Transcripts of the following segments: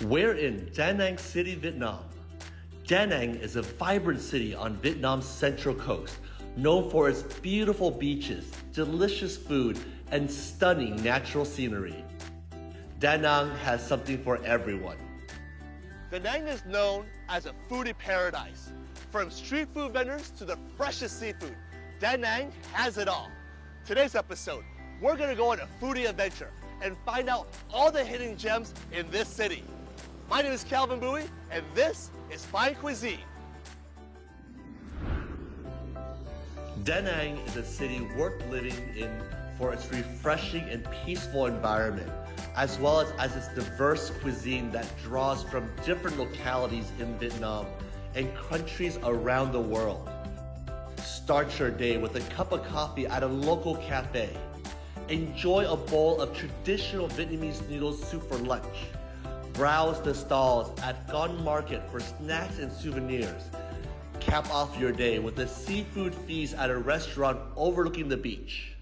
We're in Da Nang City, Vietnam. Da Nang is a vibrant city on Vietnam's central coast, known for its beautiful beaches, delicious food, and stunning natural scenery. Da Nang has something for everyone. Da Nang is known as a foodie paradise. From street food vendors to the freshest seafood, Da Nang has it all. Today's episode, we're gonna go on a foodie adventure and find out all the hidden gems in this city. My name is Calvin Bowie, and this is Fine Cuisine. Da Nang is a city worth living in for its refreshing and peaceful environment, as well as its diverse cuisine that draws from different localities in Vietnam and countries around the world. Start your day with a cup of coffee at a local cafe. Enjoy a bowl of traditional Vietnamese noodle soup for lunch. Browse the stalls at Gòn Market for snacks and souvenirs. Cap off your day with a seafood feast at a restaurant overlooking the beach.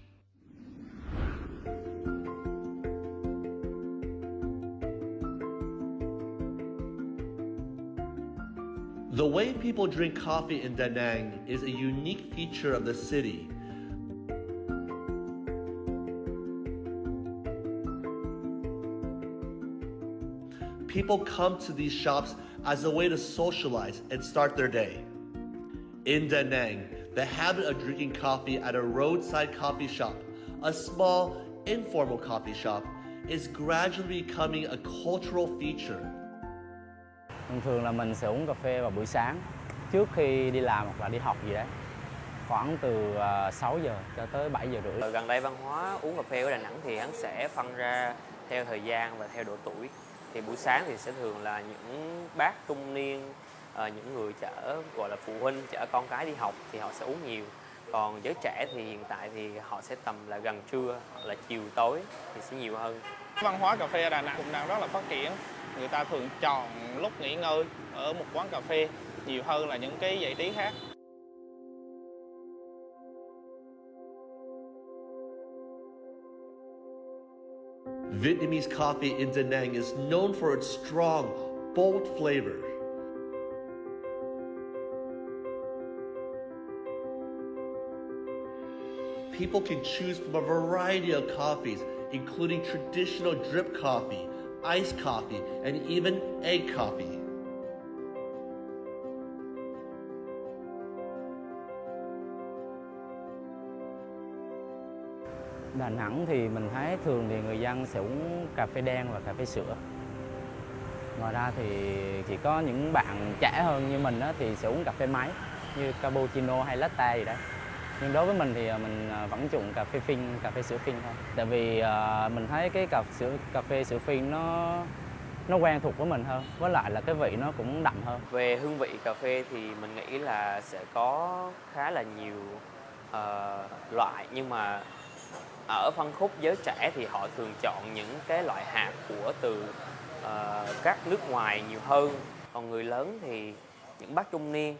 The way people drink coffee in Da Nang is a unique feature of the city. People come to these shops as a way to socialize and start their day. In Da Nang, the habit of drinking coffee at a roadside coffee shop, a small, informal coffee shop, is gradually becoming a cultural feature. Thường là mình sẽ uống cà phê vào buổi sáng trước khi đi làm hoặc là đi học gì đấy, khoảng từ 6 giờ cho tới 7 giờ rưỡi. Gần đây văn hóa uống cà phê ở Đà Nẵng thì hắn sẽ phân ra theo thời gian và theo độ tuổi. Thì buổi sáng thì sẽ thường là những bác trung niên, những người chở gọi là phụ huynh chở con cái đi học thì họ sẽ uống nhiều. Còn giới trẻ thì hiện tại thì họ sẽ tầm là gần trưa hoặc là chiều tối thì sẽ nhiều hơn. Văn hóa cà phê ở Đà Nẵng cũng đang rất là phát triển. Người ta thường chọn lúc nghỉ ngơi ở một quán cà phê nhiều hơn là những cái giải trí khác. Vietnamese coffee in Da Nang is known for its strong, bold flavor. People can choose from a variety of coffees, including traditional drip coffee, iced coffee, and even egg coffee. Đà Nẵng thì mình thấy thường thì người dân sẽ uống cà phê đen và cà phê sữa. Ngoài ra thì chỉ có những bạn trẻ hơn như mình thì sẽ uống cà phê máy như cappuccino hay latte gì đấy. Nhưng đối với mình thì mình vẫn chuộng cà phê phin, cà phê sữa phin thôi. Tại vì mình thấy cái cà phê sữa phin nó quen thuộc với mình hơn, với lại là cái vị nó cũng đậm hơn. Về hương vị cà phê thì mình nghĩ là sẽ có khá là nhiều loại, nhưng mà ở phân khúc giới trẻ thì họ thường chọn những cái loại hạt của từ các nước ngoài nhiều hơn. Còn người lớn thì những bác trung niên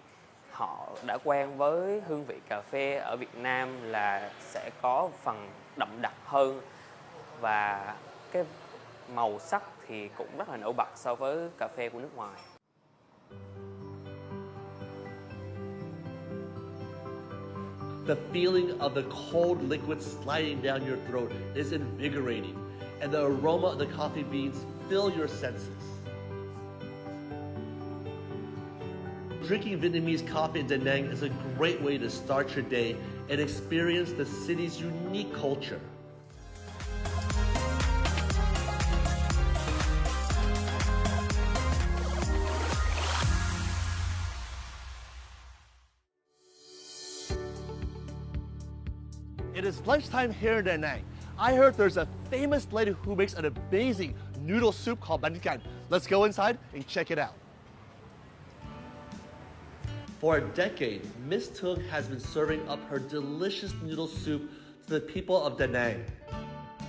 họ đã quen với hương vị cà phê ở Việt Nam là sẽ có phần đậm đặc hơn và cái màu sắc thì cũng rất là nổi bật so với cà phê của nước ngoài. The feeling of the cold liquid sliding down your throat is invigorating, and the aroma of the coffee beans fill your senses. Drinking Vietnamese coffee in Da Nang is a great way to start your day and experience the city's unique culture. It is lunchtime here in Da Nang. I heard there's a famous lady who makes an amazing noodle soup called bánh, canh. Let's go inside and check it out. For a decade, Miss Thương has been serving up her delicious noodle soup to the people of Da Nang.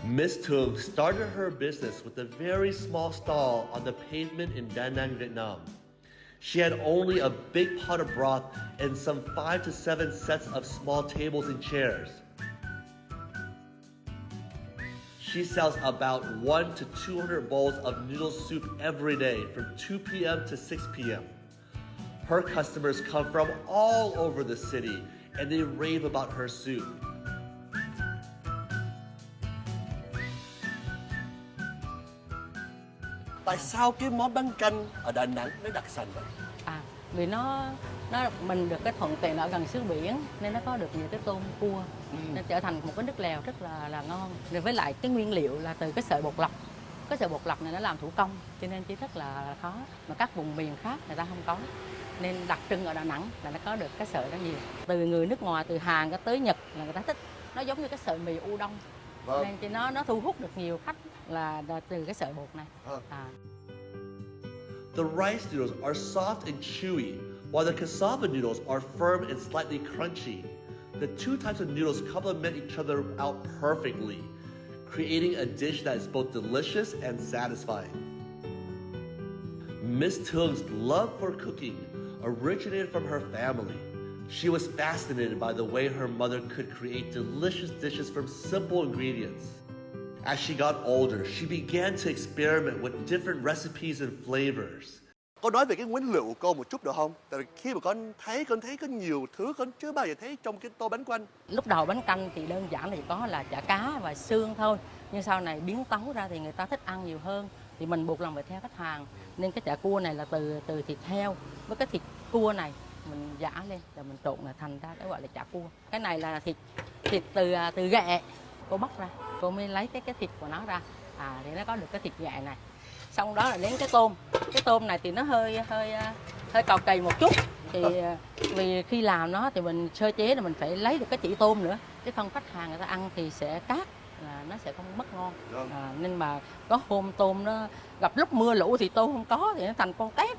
Miss Thương started her business with a very small stall on the pavement in Da Nang, Vietnam. She had only a big pot of broth and some 5 to 7 sets of small tables and chairs. She sells about 1 to 200 bowls of noodle soup every day from 2 p.m. to 6 p.m. Her customers come from all over the city and they rave about her soup. Tại sao cái món bánh canh ở Đà Nẵng nó đặc sản vậy? Vì nó mình được cái thuận tiện ở gần xứ biển nên nó có được nhiều cái tôm cua, nó trở thành một cái nước lèo rất là ngon. Rồi với lại cái nguyên liệu là từ cái sợi bột lọc. Cái sợi bột lọc này nó làm thủ công cho nên chỉ rất là khó, mà các vùng miền khác người ta không có. Nên đặc trưng ở Đà Nẵng là nó có được cái sợi đó nhiều. Từ người nước ngoài, từ Hàn tới Nhật là người ta thích. Nó giống như cái sợi mì udon. Nên thì nó thu hút được nhiều khách là từ cái sợi bột này. The rice noodles are soft and chewy, while the cassava noodles are firm and slightly crunchy. The two types of noodles complement each other out perfectly, creating a dish that is both delicious and satisfying. Miss Hương love for cooking originated from her family. She was fascinated by the way her mother could create delicious dishes from simple ingredients. As she got older, she began to experiment with different recipes and flavors. Con nói về cái nguyên liệu của con một chút được không? Tại vì khi mà con thấy có nhiều thứ con chưa bao giờ thấy trong cái tô bánh của anh. Lúc đầu bánh canh thì đơn giản thì có là chả cá và xương thôi. Nhưng sau này biến tấu ra thì người ta thích ăn nhiều hơn. Thì mình buộc lòng phải theo khách hàng. Nên cái chả cua này là từ thịt heo. Với cái thịt cua này mình giã lên rồi mình trộn là thành ra để gọi là chả cua. Cái này là thịt từ ghẹ. Cô bóc ra, cô mới lấy cái thịt của nó ra. Thì nó có được cái thịt ghẹ này. Xong đó là đến cái tôm. Cái tôm này thì nó hơi cào cày một chút. Thì vì khi làm nó thì mình sơ chế là mình phải lấy được cái chỉ tôm nữa. Chứ không khách hàng người ta ăn thì sẽ cát, là nó sẽ không mất ngon. Nên mà có hôm tôm nó gặp lúc mưa lũ thì tôm không có thì nó thành con tép.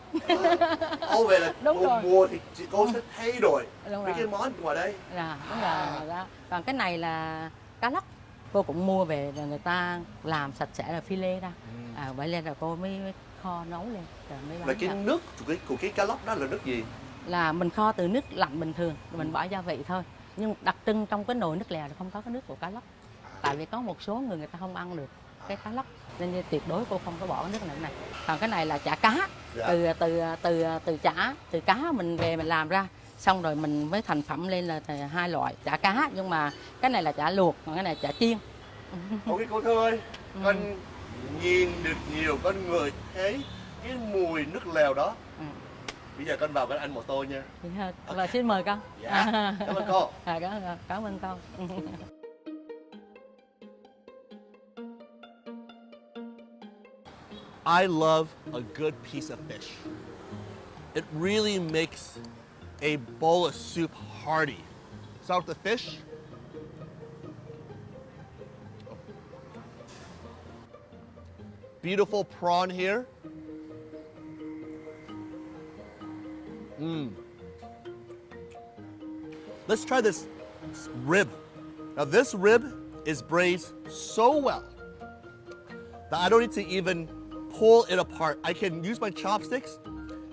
Ô vậy là đúng rồi. Mùa thì cô sẽ thay đổi mấy cái món ngoài đây. Đúng rồi. Còn cái này là cá lóc. Cô cũng mua về rồi người ta làm sạch sẽ là phi lê ra. Vậy nên là cô mới kho nấu lên rồi mới bán. Là cái nước của cái cá lóc đó là nước gì? Là mình kho từ nước lạnh bình thường, rồi mình bỏ gia vị thôi. Nhưng đặc trưng trong cái nồi nước lèo là không có cái nước của cá lóc. Tại vì có một số người ta không ăn được cái cá lóc nên tuyệt đối cô không có bỏ cái nước này. Còn cái này là chả cá, từ cá mình về mình làm ra. Xong rồi mình mới thành phẩm lên là hai loại chả cá, nhưng mà cái này là chả luộc, còn cái này chả chiên. Ok cô Thư ơi, con nhìn được nhiều con người thấy cái mùi nước lèo đó. Bây giờ con vào con ăn một tô nha. Và xin mời con. Dạ, cảm ơn cô. Cảm ơn con. I love a good piece of fish. It really makes a bowl of soup hearty. Start with the fish. Beautiful prawn here. Let's try this rib. Now this rib is braised so well that I don't need to even pull it apart. I can use my chopsticks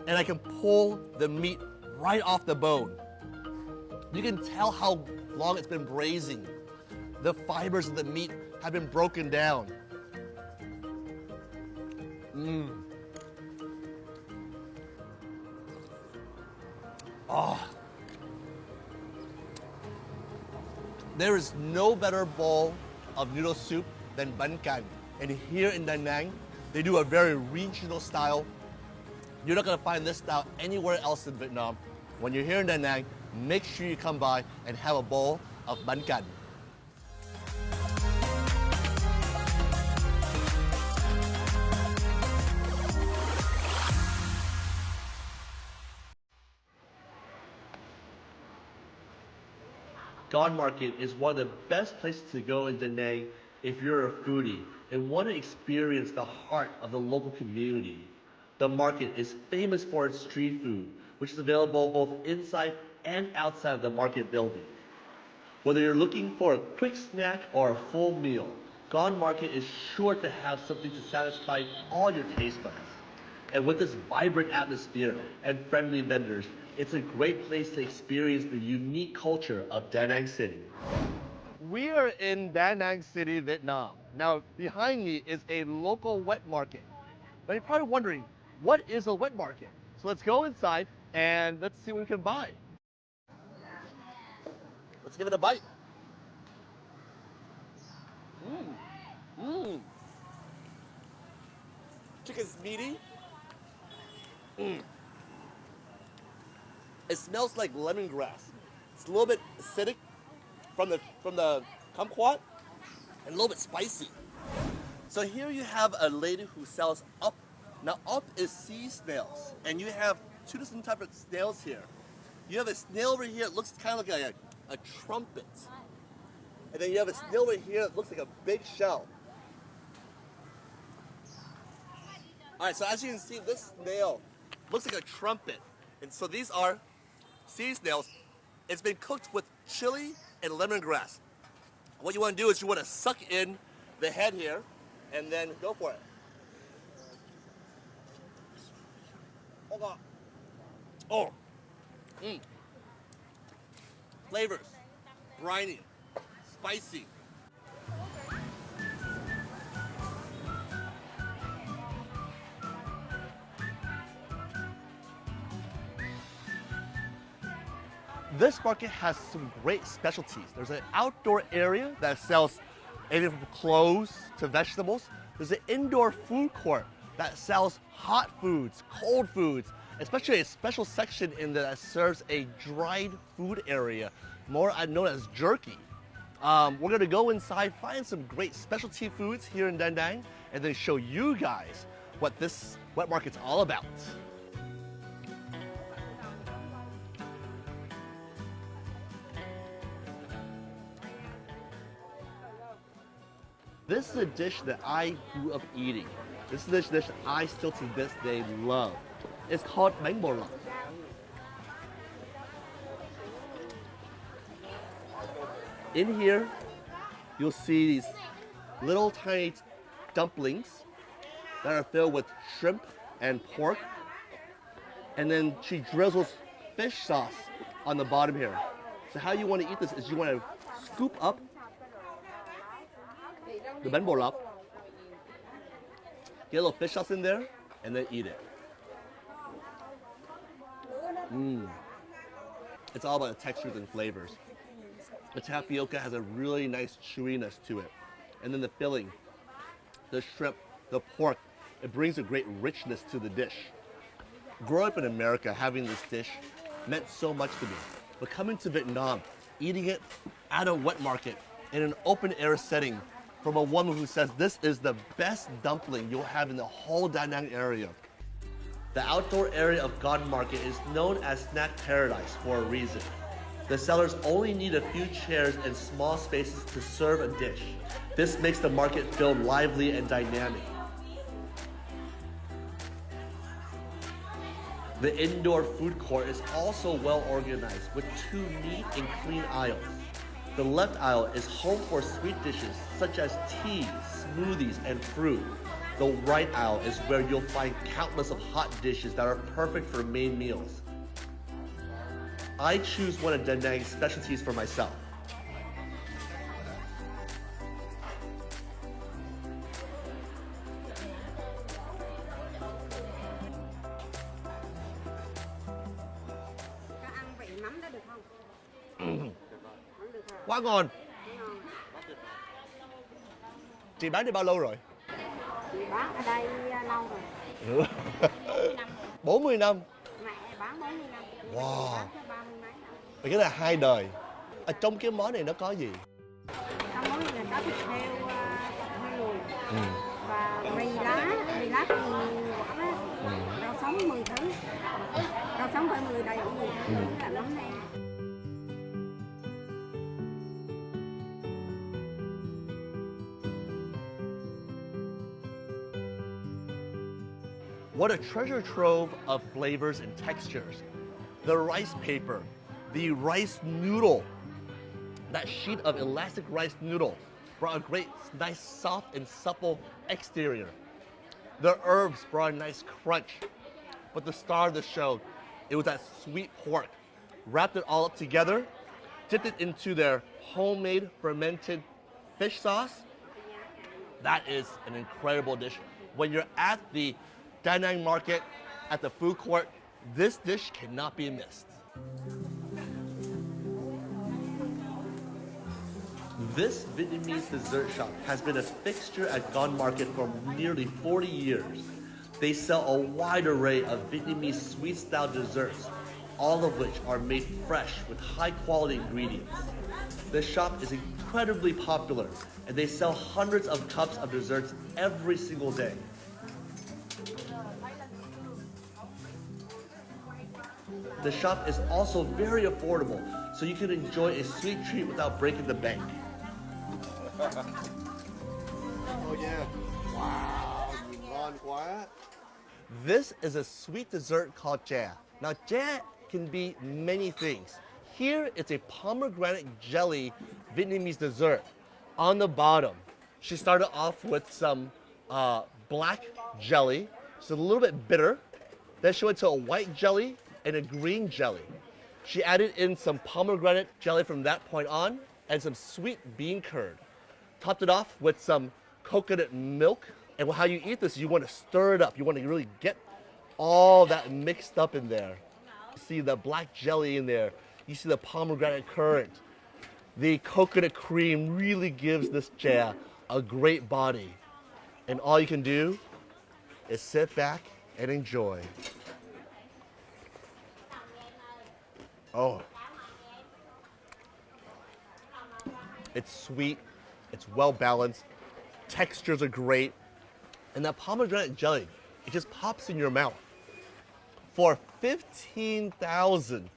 and I can pull the meat right off the bone. You can tell how long it's been braising. The fibers of the meat have been broken down. There is no better bowl of noodle soup than bánh canh. And here in Da Nang, they do a very regional style. You're not gonna find this style anywhere else in Vietnam. When you're here in Da Nang, make sure you come by and have a bowl of bánh canh. Gone Market is one of the best places to go in Da Nang if you're a foodie and want to experience the heart of the local community. The market is famous for its street food, which is available both inside and outside of the market building. Whether you're looking for a quick snack or a full meal, Gone Market is sure to have something to satisfy all your taste buds. And with this vibrant atmosphere and friendly vendors, it's a great place to experience the unique culture of Da Nang City. We are in Da Nang City, Vietnam. Now, behind me is a local wet market. Now, you're probably wondering, what is a wet market? So let's go inside and let's see what we can buy. Let's give it a bite. Chicken's meaty. It smells like lemongrass. It's a little bit acidic from the kumquat and a little bit spicy. So here you have a lady who sells up. Now up is sea snails, and you have two different types of snails here. You have a snail over here, it looks kind of like a trumpet. And then you have a snail over here that looks like a big shell. All right, so as you can see, this snail looks like a trumpet. And so these are sea snails. It's been cooked with chili and lemongrass. What you want to do is you want to suck in the head here and then go for it. Oh, God. Oh. Flavors. Briny. Spicy. This market has some great specialties. There's an outdoor area that sells anything from clothes to vegetables. There's an indoor food court that sells hot foods, cold foods, especially a special section in there that serves a dried food area, more known as jerky. We're gonna go inside, find some great specialty foods here in Da Nang, and then show you guys what this wet market's all about. This is a dish that I grew up eating. This is a dish that I still to this day love. It's called bánh bò lọc. In here, you'll see these little tiny dumplings that are filled with shrimp and pork. And then she drizzles fish sauce on the bottom here. So how you want to eat this is you want to scoop up the bánh bò lọc, get a little fish sauce in there, and then eat it. It's all about the textures and flavors. The tapioca has a really nice chewiness to it. And then the filling, the shrimp, the pork, it brings a great richness to the dish. Growing up in America, having this dish meant so much to me. But coming to Vietnam, eating it at a wet market in an open air setting from a woman who says this is the best dumpling you'll have in the whole Da Nang area. The outdoor area of Garden Market is known as Snack Paradise for a reason. The sellers only need a few chairs and small spaces to serve a dish. This makes the market feel lively and dynamic. The indoor food court is also well organized with two neat and clean aisles. The left aisle is home for sweet dishes such as tea, smoothies, and fruit. The right aisle is where you'll find countless of hot dishes that are perfect for main meals. I choose one of Da Nang's specialties for myself. Cho ăn vị mắm đó được không? Quá ngon. Chị bán đi bao lâu rồi? Chị bán ở đây lâu rồi. 40 năm. Mẹ bán 40 năm. Wow. Bán cho 30 mấy năm. Vậy cái là 2 đời. Ở trong cái món này nó có gì? Trong món này có thịt heo hơi lùi và mì lá thì quả đó, rau sống 10 thứ. Rau sống phải 10 đầy đủ 10 thứ là món này. What a treasure trove of flavors and textures. The rice paper, the rice noodle, that sheet of elastic rice noodle brought a great, nice, soft and supple exterior. The herbs brought a nice crunch, but the star of the show, it was that sweet pork. Wrapped it all up together. dipped it into their homemade fermented fish sauce. That is an incredible dish. When you're at the Da Nang market, at the food court, this dish cannot be missed. This Vietnamese dessert shop has been a fixture at Gone Market for nearly 40 years. They sell a wide array of Vietnamese sweet-style desserts, all of which are made fresh with high-quality ingredients. This shop is incredibly popular, and they sell hundreds of cups of desserts every single day. The shop is also very affordable, so you can enjoy a sweet treat without breaking the bank. Oh yeah. Wow, nhìn ngon quá. This is a sweet dessert called chè. Now, chè can be many things. Here, it's a pomegranate jelly Vietnamese dessert. On the bottom, she started off with some black jelly. It's a little bit bitter. Then she went to a white jelly and a green jelly. She added in some pomegranate jelly from that point on and some sweet bean curd. Topped it off with some coconut milk. And how you eat this, you want to stir it up. You want to really get all that mixed up in there. You see the black jelly in there. You see the pomegranate curd. The coconut cream really gives this chè a great body. And all you can do is sit back and enjoy. Oh. It's sweet, it's well balanced, textures are great, and that pomegranate jelly, it just pops in your mouth. For 15,000,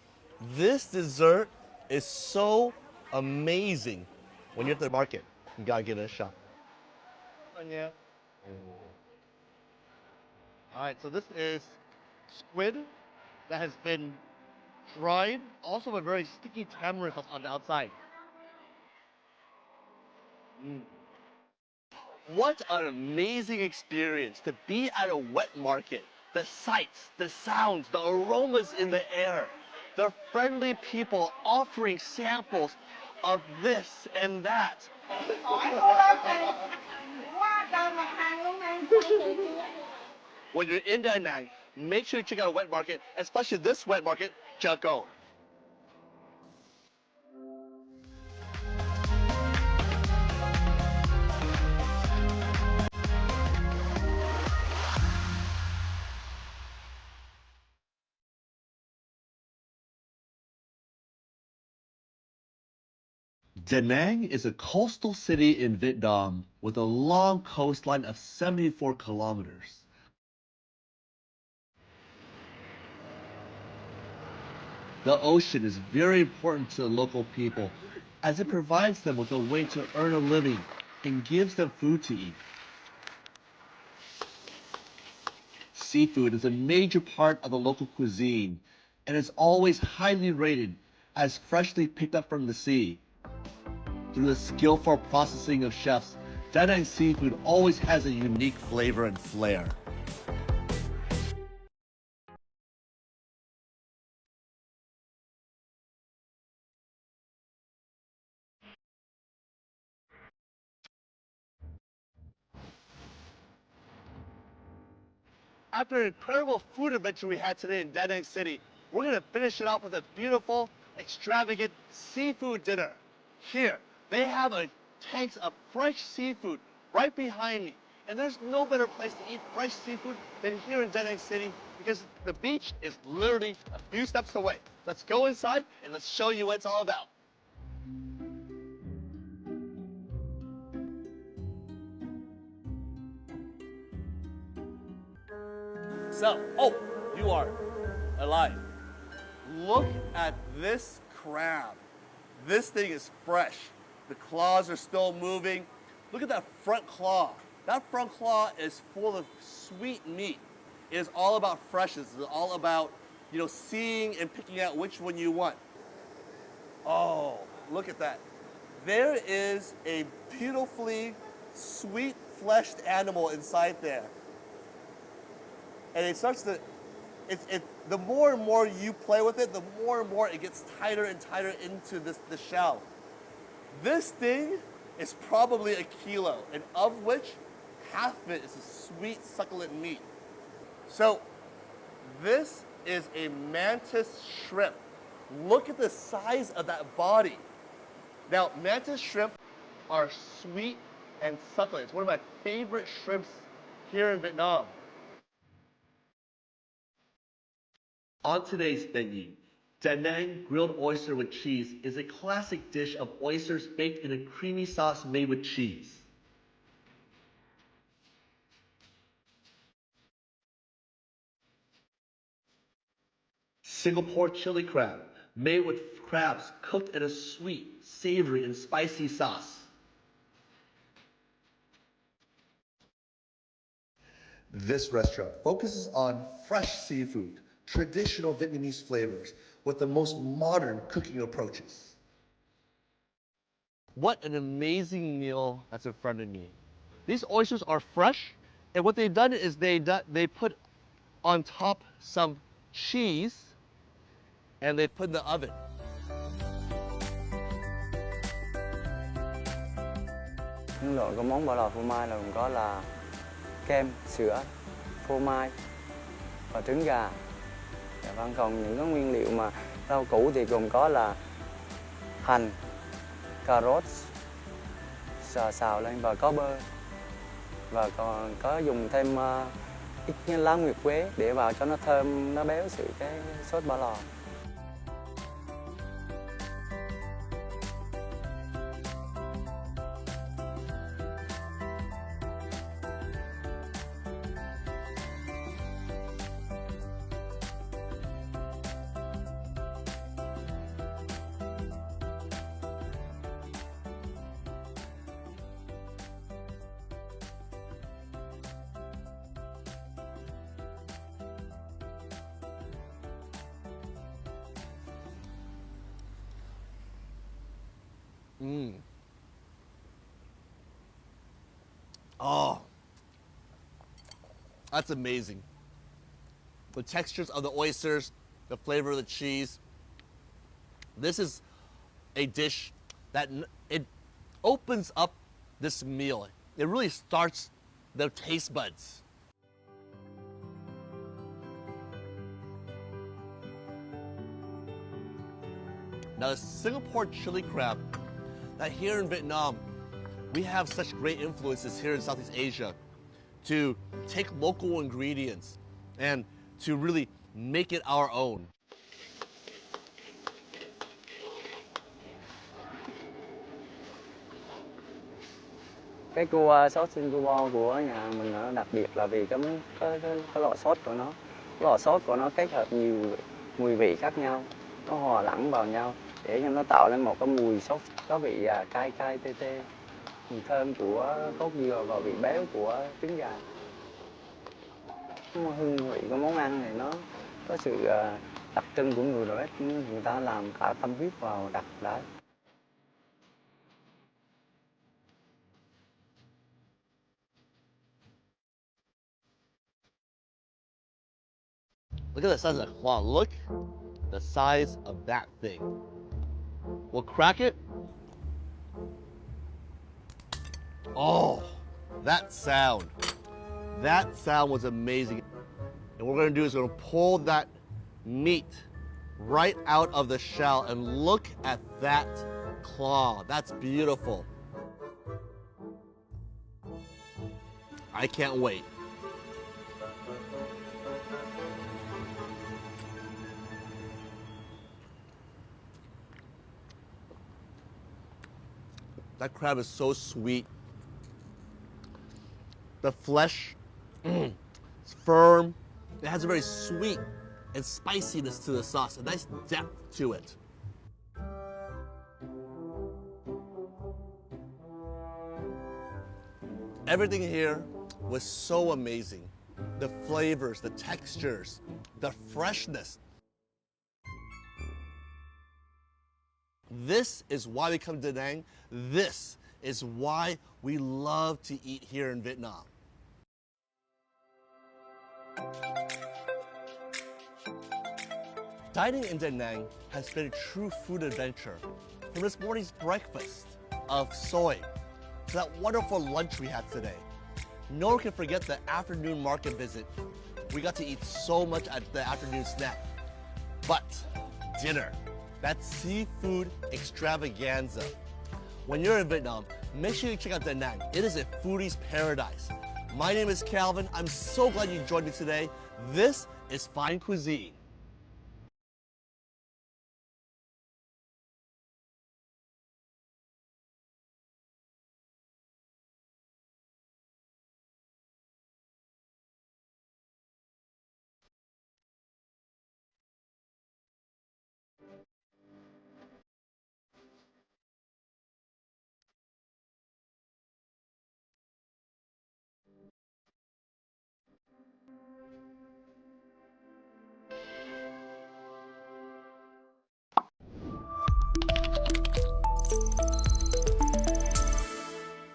this dessert is so amazing. When you're at the market, you gotta give it a shot. Nha. All right, so this is squid that has been dried, also a very sticky tamarind sauce on the outside. What an amazing experience to be at a wet market. The sights, the sounds, the aromas in the air, the friendly people offering samples of this and that. When you're in Da Nang, make sure you check out a wet market, especially this wet market, Chợ Cầu. Da Nang is a coastal city in Vietnam with a long coastline of 74 kilometers. The ocean is very important to the local people as it provides them with a way to earn a living and gives them food to eat. Seafood is a major part of the local cuisine and is always highly rated as freshly picked up from the sea. Through the skillful processing of chefs, Da Nang seafood always has a unique flavor and flair. After an incredible food adventure we had today in Da Nang City, we're gonna finish it off with a beautiful, extravagant seafood dinner. Here, they have a tanks of fresh seafood right behind me. And there's no better place to eat fresh seafood than here in Da Nang City because the beach is literally a few steps away. Let's go inside and let's show you what it's all about. So, oh, you are alive. Look at this crab. This thing is fresh. The claws are still moving. Look at that front claw. That front claw is full of sweet meat. It is all about freshness. It's all about, seeing and picking out which one you want. Oh, look at that. There is a beautifully sweet-fleshed animal inside there. And it starts to the more and more you play with it, the more and more it gets tighter and tighter into the shell. This thing is probably a kilo, and of which half of it is a sweet, succulent meat. So this is a mantis shrimp. Look at the size of that body. Now, mantis shrimp are sweet and succulent. It's one of my favorite shrimps here in Vietnam. On today's menu, Da Nang grilled oyster with cheese is a classic dish of oysters baked in a creamy sauce made with cheese. Singapore chili crab, made with crabs cooked in a sweet, savory, and spicy sauce. This restaurant focuses on fresh seafood, traditional Vietnamese flavors, with the most modern cooking approaches. What an amazing meal that's in front of me. These oysters are fresh, and what they've done is they put on top some cheese, and they put in the oven. Những loại của món bò lò phô mai là gồm có là kem, sữa, phô mai và trứng gà. Dạ vâng, còn những cái nguyên liệu mà rau củ thì gồm có là hành, cà rốt, xào lên và có bơ. Và còn có dùng thêm ít lá nguyệt quế để vào cho nó thơm, nó béo sự cái sốt bò lò. Oh, that's amazing. The textures of the oysters, the flavor of the cheese. This is a dish that it opens up this meal. It really starts the taste buds. Now, the Singapore chili crab, that here in Vietnam, we have such great influences here in Southeast Asia to take local ingredients and to really make it our own. Cái cua sốt Singapore của nhà mình nó đặc biệt là vì cái lò sốt của nó. Lò sốt của nó kết hợp nhiều mùi vị khác nhau, nó hòa lẫn vào nhau để cho nó tạo lên một cái mùi sốt có vị cay cay tê tê, mùi thơm của cốt dừa và vị béo của trứng gà. Hương vị của món ăn này nó có sự đặc trưng của người rồi, người ta làm cả tâm huyết vào đặt đấy. Look at the size of that claw. Look at the size of that thing. We'll crack it. Oh, that sound. That sound was amazing. And what we're gonna do is we're gonna pull that meat right out of the shell and look at that claw. That's beautiful. I can't wait. That crab is so sweet. The flesh is firm. It has a very sweet and spiciness to the sauce, a nice depth to it. Everything here was so amazing. The flavors, the textures, the freshness. This is why we come to Da Nang. This is why we love to eat here in Vietnam. Dining in Da Nang has been a true food adventure. From this morning's breakfast of soy to that wonderful lunch we had today. No one can forget the afternoon market visit. We got to eat so much at the afternoon snack. But dinner, that seafood extravaganza. When you're in Vietnam, make sure you check out Da Nang. It is a foodie's paradise. My name is Calvin. I'm so glad you joined me today. This is Fine Cuisine.